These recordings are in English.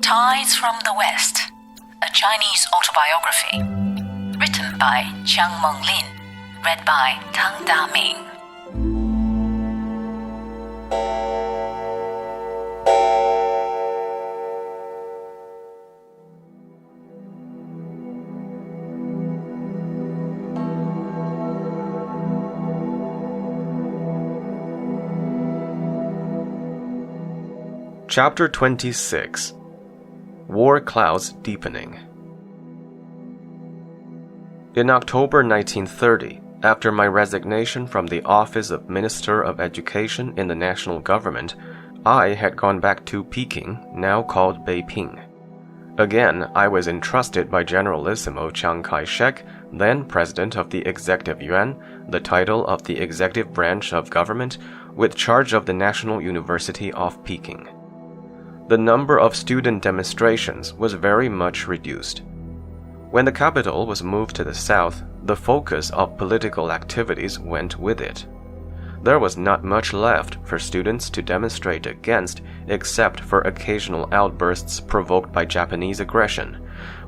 Tides from the West, a Chinese autobiography. Written by Chiang Meng-lin, read by Tang Da-ming. Chapter 26. War Clouds Deepening. In October 1930, after my resignation from the office of Minister of Education in the national government, I had gone back to Peking, now called Beiping. Again, I was entrusted by Generalissimo Chiang Kai-shek, then President of the Executive Yuan, the title of the executive branch of government, with charge of the National University of Peking. The number of student demonstrations was very much reduced. When the capital was moved to the south, the focus of political activities went with it. There was not much left for students to demonstrate against except for occasional outbursts provoked by Japanese aggression,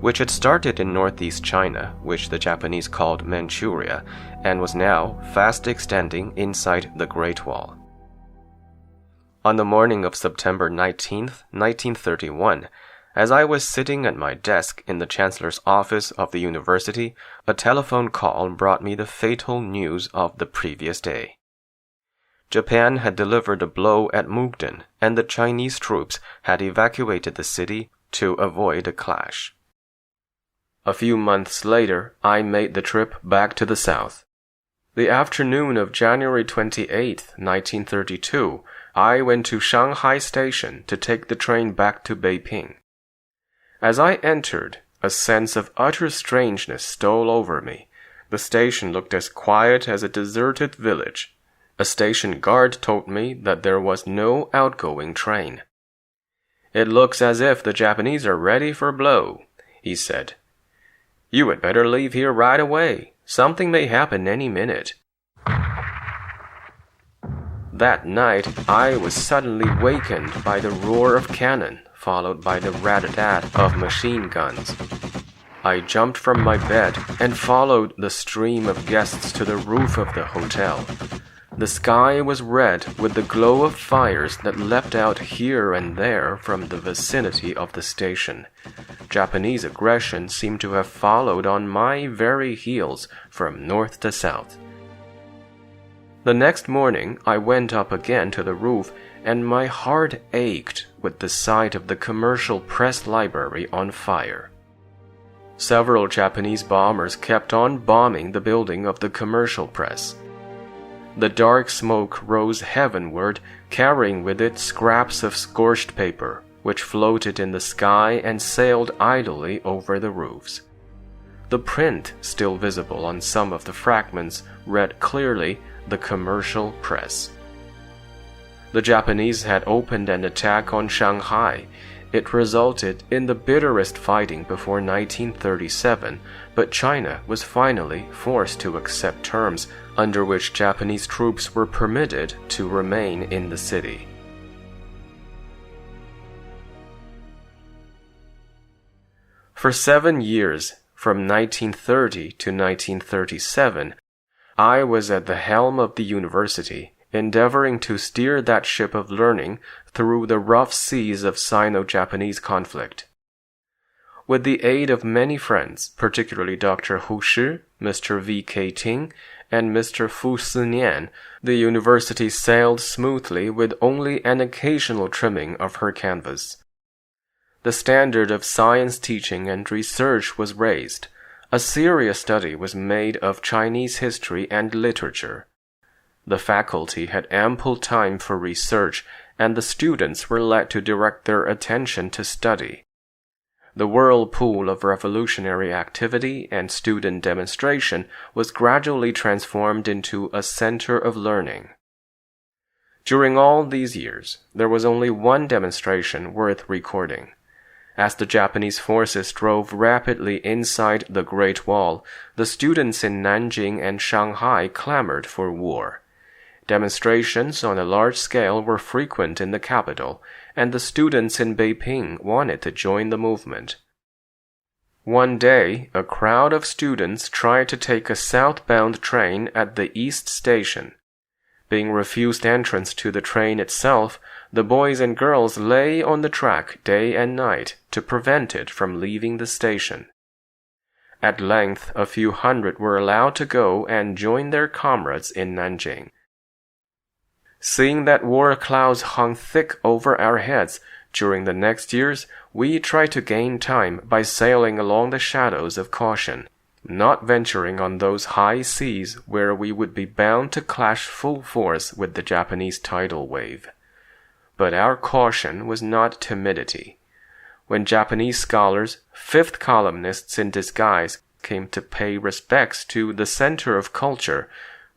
which had started in northeast China, which the Japanese called Manchuria, and was now fast extending inside the Great Wall. On the morning of September 19, 1931, as I was sitting at my desk in the Chancellor's office of the university, a telephone call brought me the fatal news of the previous day. Japan had delivered a blow at Mukden, and the Chinese troops had evacuated the city to avoid a clash. A few months later, I made the trip back to the south. The afternoon of January 28, 1932, I went to Shanghai Station to take the train back to Beiping. As I entered, a sense of utter strangeness stole over me. The station looked as quiet as a deserted village. A station guard told me that there was no outgoing train. "It looks as if the Japanese are ready for a blow," he said. "You had better leave here right away. Something may happen any minute." That night, I was suddenly wakened by the roar of cannon, followed by the rat-a-tat of machine guns. I jumped from my bed and followed the stream of guests to the roof of the hotel. The sky was red with the glow of fires that leapt out here and there from the vicinity of the station. Japanese aggression seemed to have followed on my very heels from north to south. The next morning, I went up again to the roof, and my heart ached with the sight of the commercial press library on fire. Several Japanese bombers kept on bombing the building of the commercial press. The dark smoke rose heavenward, carrying with it scraps of scorched paper, which floated in the sky and sailed idly over the roofs. The print, still visible on some of the fragments, read clearly, "The commercial press." The Japanese had opened an attack on Shanghai. It resulted in the bitterest fighting before 1937, but China was finally forced to accept terms under which Japanese troops were permitted to remain in the city. For 7 years, from 1930 to 1937, I was at the helm of the university, endeavoring to steer that ship of learning through the rough seas of Sino-Japanese conflict. With the aid of many friends, particularly Dr. Hu Shi, Mr. V.K. Ting, and Mr. Fu Sinian, the university sailed smoothly with only an occasional trimming of her canvas. The standard of science teaching and research was raised. A serious study was made of Chinese history and literature. The faculty had ample time for research, and the students were let to direct their attention to study. The whirlpool of revolutionary activity and student demonstration was gradually transformed into a center of learning. During all these years, there was only one demonstration worth recording. As the Japanese forces drove rapidly inside the Great Wall, the students in Nanjing and Shanghai clamored for war. Demonstrations on a large scale were frequent in the capital, and the students in Beiping wanted to join the movement. One day, a crowd of students tried to take a southbound train at the East Station. Being refused entrance to the train itself, the boys and girls lay on the track day and night to prevent it from leaving the station. At length, a few hundred were allowed to go and join their comrades in Nanjing. Seeing that war clouds hung thick over our heads, during the next years, we tried to gain time by sailing along the shadows of caution, not venturing on those high seas where we would be bound to clash full force with the Japanese tidal wave. But our caution was not timidity. When Japanese scholars, fifth columnists in disguise, came to pay respects to the center of culture,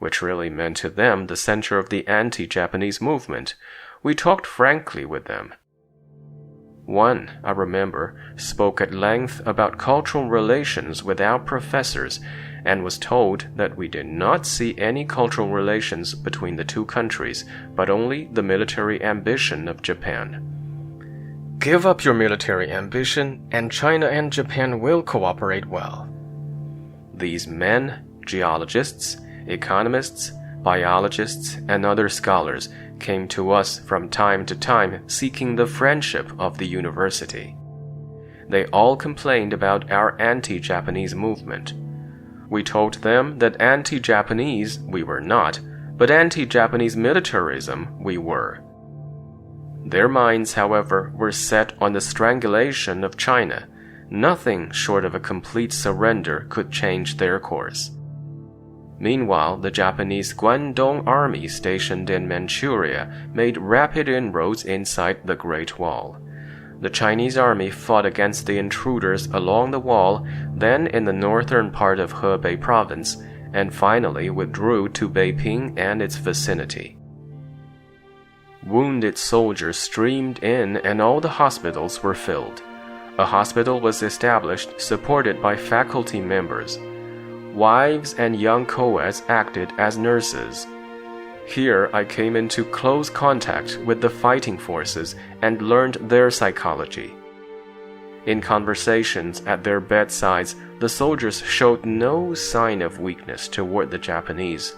which really meant to them the center of the anti-Japanese movement, we talked frankly with them. One, I remember, spoke at length about cultural relations with our professors and was told that we did not see any cultural relations between the two countries, but only the military ambition of Japan. Give up your military ambition, and China and Japan will cooperate well. These men, geologists, economists, biologists, and other scholars came to us from time to time seeking the friendship of the university. They all complained about our anti-Japanese movement. We told them that anti-Japanese we were not, but anti-Japanese militarism we were. Their minds, however, were set on the strangulation of China. Nothing short of a complete surrender could change their course. Meanwhile, the Japanese Guangdong army stationed in Manchuria made rapid inroads inside the Great Wall. The Chinese army fought against the intruders along the wall, then in the northern part of Hebei province, and finally withdrew to Beiping and its vicinity. Wounded soldiers streamed in and all the hospitals were filled. A hospital was established, supported by faculty members. Wives and young co-eds acted as nurses. Here I came into close contact with the fighting forces and learned their psychology. In conversations at their bedsides, the soldiers showed no sign of weakness toward the Japanese.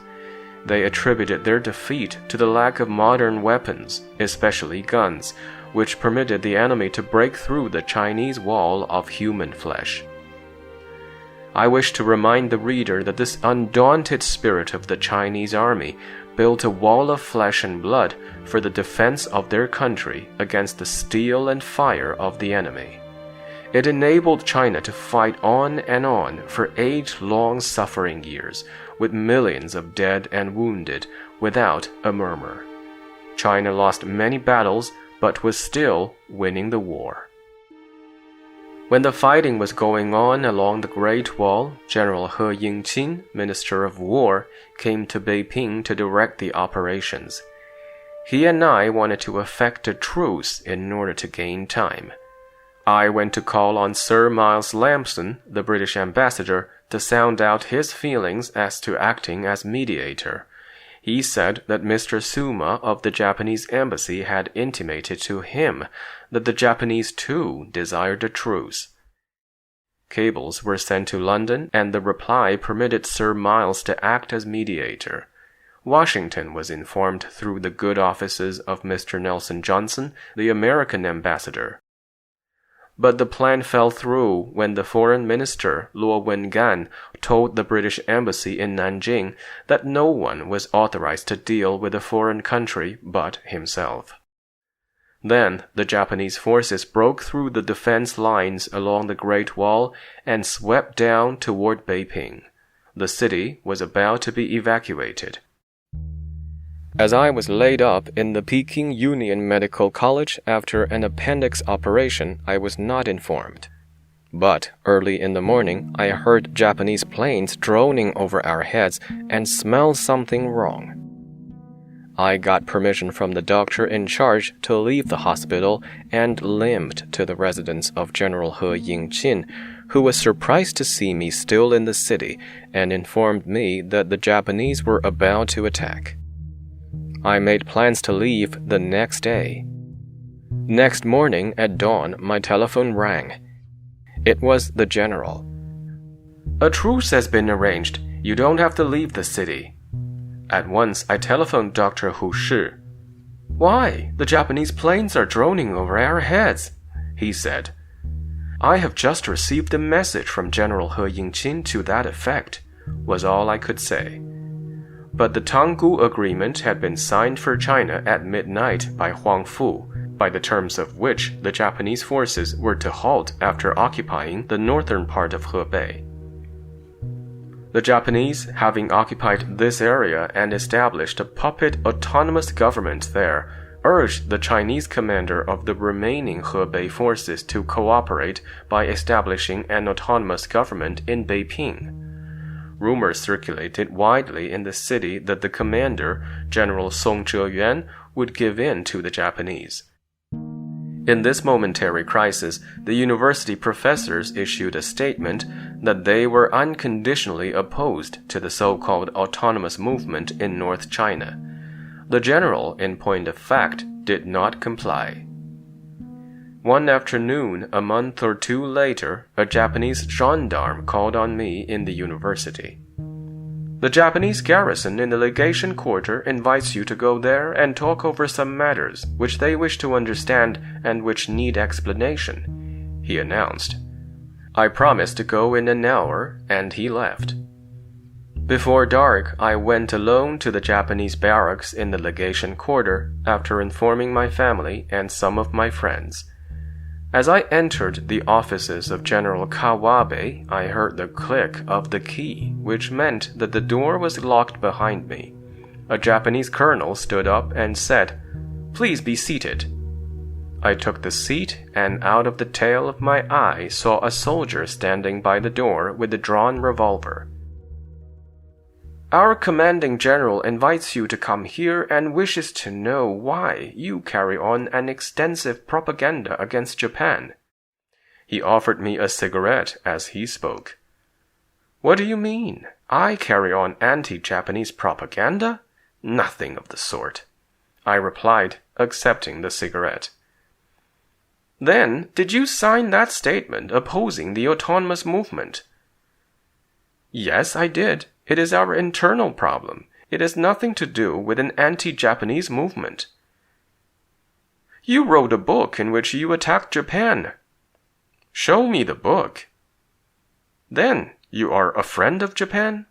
They attributed their defeat to the lack of modern weapons, especially guns, which permitted the enemy to break through the Chinese wall of human flesh. I wish to remind the reader that this undaunted spirit of the Chinese army built a wall of flesh and blood for the defense of their country against the steel and fire of the enemy. It enabled China to fight on and on for age-long suffering years, with millions of dead and wounded, without a murmur. China lost many battles, but was still winning the war. When the fighting was going on along the Great Wall, General He Yingqin, Minister of War, came to Beiping to direct the operations. He and I wanted to effect a truce in order to gain time. I went to call on Sir Miles Lampson, the British ambassador, to sound out his feelings as to acting as mediator. He said that Mr. Suma of the Japanese embassy had intimated to him that the Japanese too desired a truce. Cables were sent to London, and the reply permitted Sir Miles to act as mediator. Washington was informed through the good offices of Mr. Nelson Johnson, the American ambassador. But the plan fell through when the foreign minister, Luo Wengan, told the British embassy in Nanjing that no one was authorized to deal with a foreign country but himself. Then the Japanese forces broke through the defense lines along the Great Wall and swept down toward Beiping. The city was about to be evacuated. As I was laid up in the Peking Union Medical College after an appendix operation, I was not informed. But early in the morning, I heard Japanese planes droning over our heads and smelled something wrong. I got permission from the doctor in charge to leave the hospital and limped to the residence of General He Yingqin, who was surprised to see me still in the city and informed me that the Japanese were about to attack. I made plans to leave the next day. Next morning at dawn, my telephone rang. It was the general. "A truce has been arranged. You don't have to leave the city." At once, I telephoned Dr. Hu Shi. "Why? The Japanese planes are droning over our heads," he said. "I have just received a message from General He Yingqin to that effect," was all I could say. But the Tanggu Agreement had been signed for China at midnight by Huang Fu, by the terms of which the Japanese forces were to halt after occupying the northern part of Hebei. The Japanese, having occupied this area and established a puppet autonomous government there, urged the Chinese commander of the remaining Hebei forces to cooperate by establishing an autonomous government in Beiping. Rumors circulated widely in the city that the commander, General Song Zheyuan, would give in to the Japanese. In this momentary crisis, the university professors issued a statement that they were unconditionally opposed to the so-called autonomous movement in North China. The general, in point of fact, did not comply. One afternoon, a month or two later, a Japanese gendarme called on me in the university. "The Japanese garrison in the legation quarter invites you to go there and talk over some matters which they wish to understand and which need explanation," he announced. I promised to go in an hour, and he left. Before dark, I went alone to the Japanese barracks in the legation quarter after informing my family and some of my friends. As I entered the offices of General Kawabe, I heard the click of the key, which meant that the door was locked behind me. A Japanese colonel stood up and said, "Please be seated." I took the seat, and out of the tail of my eye saw a soldier standing by the door with a drawn revolver. "Our commanding general invites you to come here and wishes to know why you carry on an extensive propaganda against Japan." He offered me a cigarette as he spoke. "What do you mean? I carry on anti-Japanese propaganda? Nothing of the sort," I replied, accepting the cigarette. "Then, did you sign that statement opposing the autonomous movement?" "Yes, I did. It is our internal problem. It has nothing to do with an anti-Japanese movement." "You wrote a book in which you attacked Japan." "Show me the book." "Then, you are a friend of Japan?"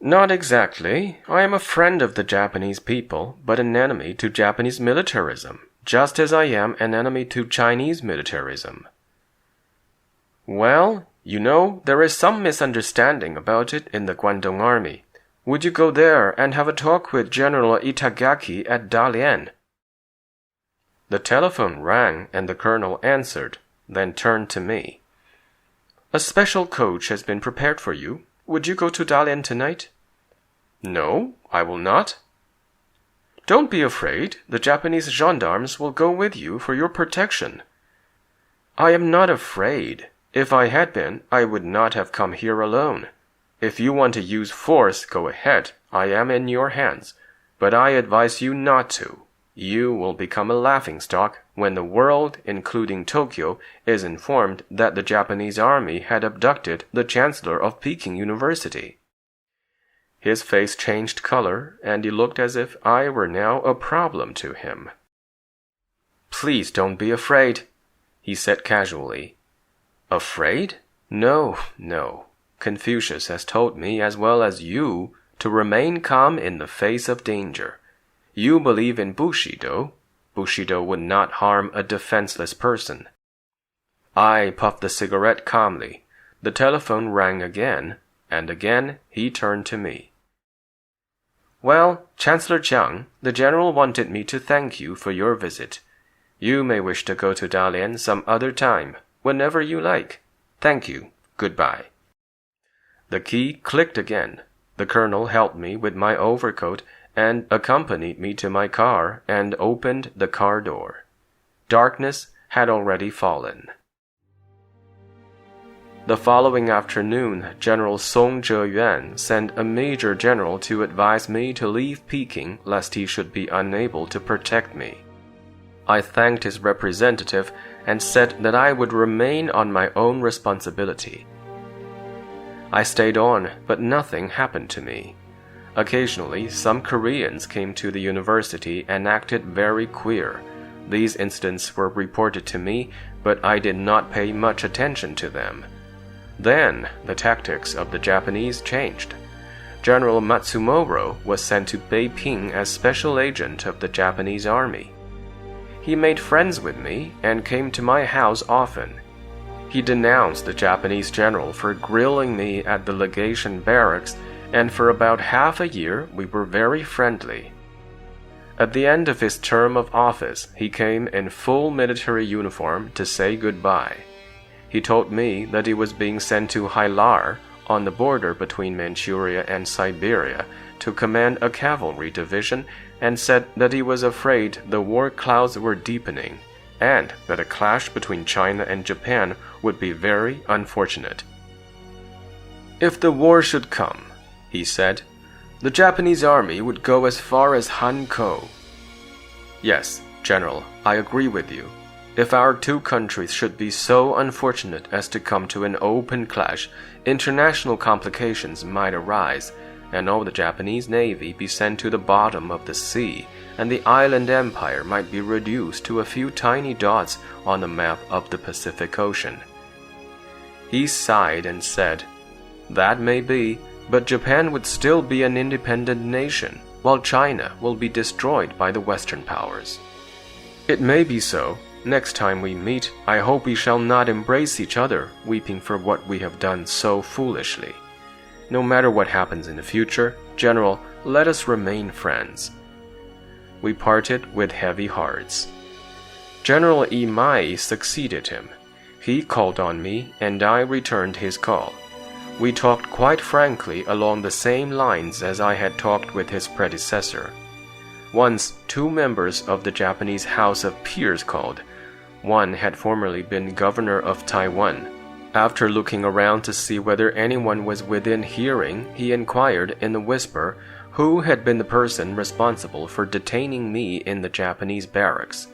"Not exactly. I am a friend of the Japanese people, but an enemy to Japanese militarism, just as I am an enemy to Chinese militarism." "Well, you know, there is some misunderstanding about it in the Guangdong army. Would you go there and have a talk with General Itagaki at Dalian?" The telephone rang and the colonel answered, then turned to me. "A special coach has been prepared for you. Would you go to Dalian tonight?" "No, I will not." "Don't be afraid. The Japanese gendarmes will go with you for your protection." "I am not afraid. If I had been, I would not have come here alone. If you want to use force, go ahead. I am in your hands. But I advise you not to. You will become a laughingstock when the world, including Tokyo, is informed that the Japanese army had abducted the chancellor of Peking University." His face changed color, and he looked as if I were now a problem to him. "Please don't be afraid," he said casually. "Afraid? No, no. Confucius has told me, as well as you, to remain calm in the face of danger. You believe in Bushido. Bushido would not harm a defenseless person." I puffed the cigarette calmly. The telephone rang again, and again he turned to me. "Well, Chancellor Jiang, the general wanted me to thank you for your visit. You may wish to go to Dalian some other time, whenever you like. Thank you. Goodbye." The key clicked again. The colonel helped me with my overcoat and accompanied me to my car and opened the car door. Darkness had already fallen. The following afternoon, General Song Zheyuan sent a major general to advise me to leave Peking lest he should be unable to protect me. I thanked his representative and said that I would remain on my own responsibility. I stayed on, but nothing happened to me. Occasionally, some Koreans came to the university and acted very queer. These incidents were reported to me, but I did not pay much attention to them. Then, the tactics of the Japanese changed. General Matsumoro was sent to Beiping as special agent of the Japanese army. He made friends with me and came to my house often. He denounced the Japanese general for grilling me at the legation barracks, and for about half a year we were very friendly. At the end of his term of office, he came in full military uniform to say goodbye. He told me that he was being sent to Hailar, on the border between Manchuria and Siberia, to command a cavalry division, and said that he was afraid the war clouds were deepening, and that a clash between China and Japan would be very unfortunate. If the war should come, he said, the Japanese army would go as far as Hankou. Yes, General, I agree with you. If our two countries should be so unfortunate as to come to an open clash, international complications might arise, and all the Japanese navy be sent to the bottom of the sea, and the island empire might be reduced to a few tiny dots on the map of the Pacific Ocean. He sighed and said, that may be, but Japan would still be an independent nation, while China will be destroyed by the Western powers. It may be so. Next time we meet, I hope we shall not embrace each other, weeping for what we have done so foolishly. No matter what happens in the future, General, let us remain friends. We parted with heavy hearts. General Imai succeeded him. He called on me, and I returned his call. We talked quite frankly along the same lines as I had talked with his predecessor. Once, two members of the Japanese House of Peers called. One had formerly been governor of Taiwan. After looking around to see whether anyone was within hearing, he inquired in a whisper who had been the person responsible for detaining me in the Japanese barracks.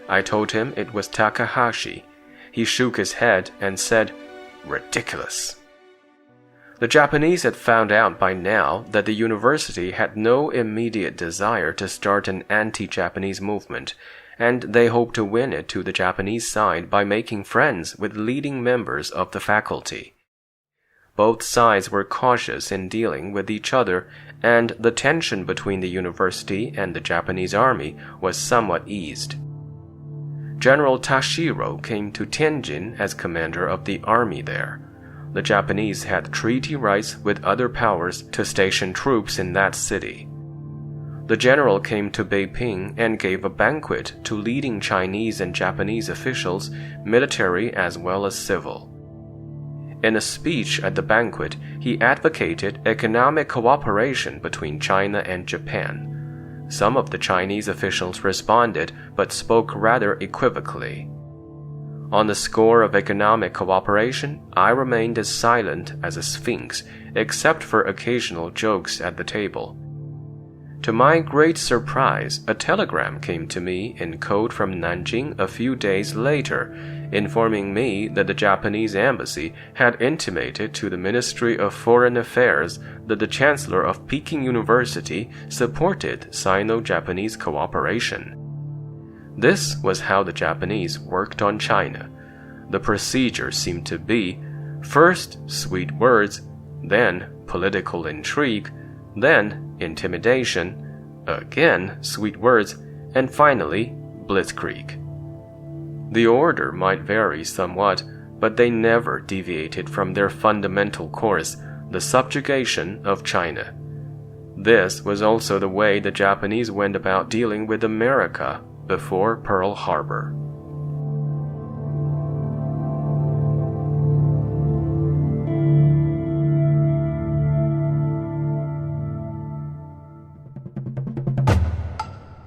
I told him it was Takahashi. He shook his head and said, "Ridiculous." The Japanese had found out by now that the university had no immediate desire to start an anti-Japanese movement, and they hoped to win it to the Japanese side by making friends with leading members of the faculty. Both sides were cautious in dealing with each other, and the tension between the university and the Japanese army was somewhat eased. General Tashiro came to Tianjin as commander of the army there. The Japanese had treaty rights with other powers to station troops in that city. The general came to Beiping and gave a banquet to leading Chinese and Japanese officials, military as well as civil. In a speech at the banquet, he advocated economic cooperation between China and Japan. Some of the Chinese officials responded but spoke rather equivocally. On the score of economic cooperation, I remained as silent as a sphinx, except for occasional jokes at the table. To my great surprise, a telegram came to me in code from Nanjing a few days later, informing me that the Japanese embassy had intimated to the Ministry of Foreign Affairs that the Chancellor of Peking University supported Sino-Japanese cooperation. This was how the Japanese worked on China. The procedure seemed to be, first sweet words, then political intrigue, then intimidation, again sweet words, and finally blitzkrieg. The order might vary somewhat, but they never deviated from their fundamental course, the subjugation of China. This was also the way the Japanese went about dealing with America before Pearl Harbor.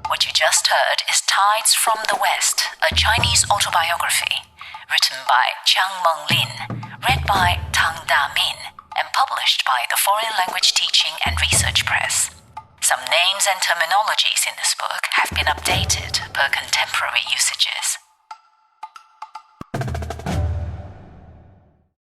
What you just heard is Tides from the West, a Chinese autobiography, written by Chiang Meng Lin, read by Tang Da-min, and published by the Foreign Language Teaching and Research Press. Some names and terminologies in this book have been updated per contemporary usages.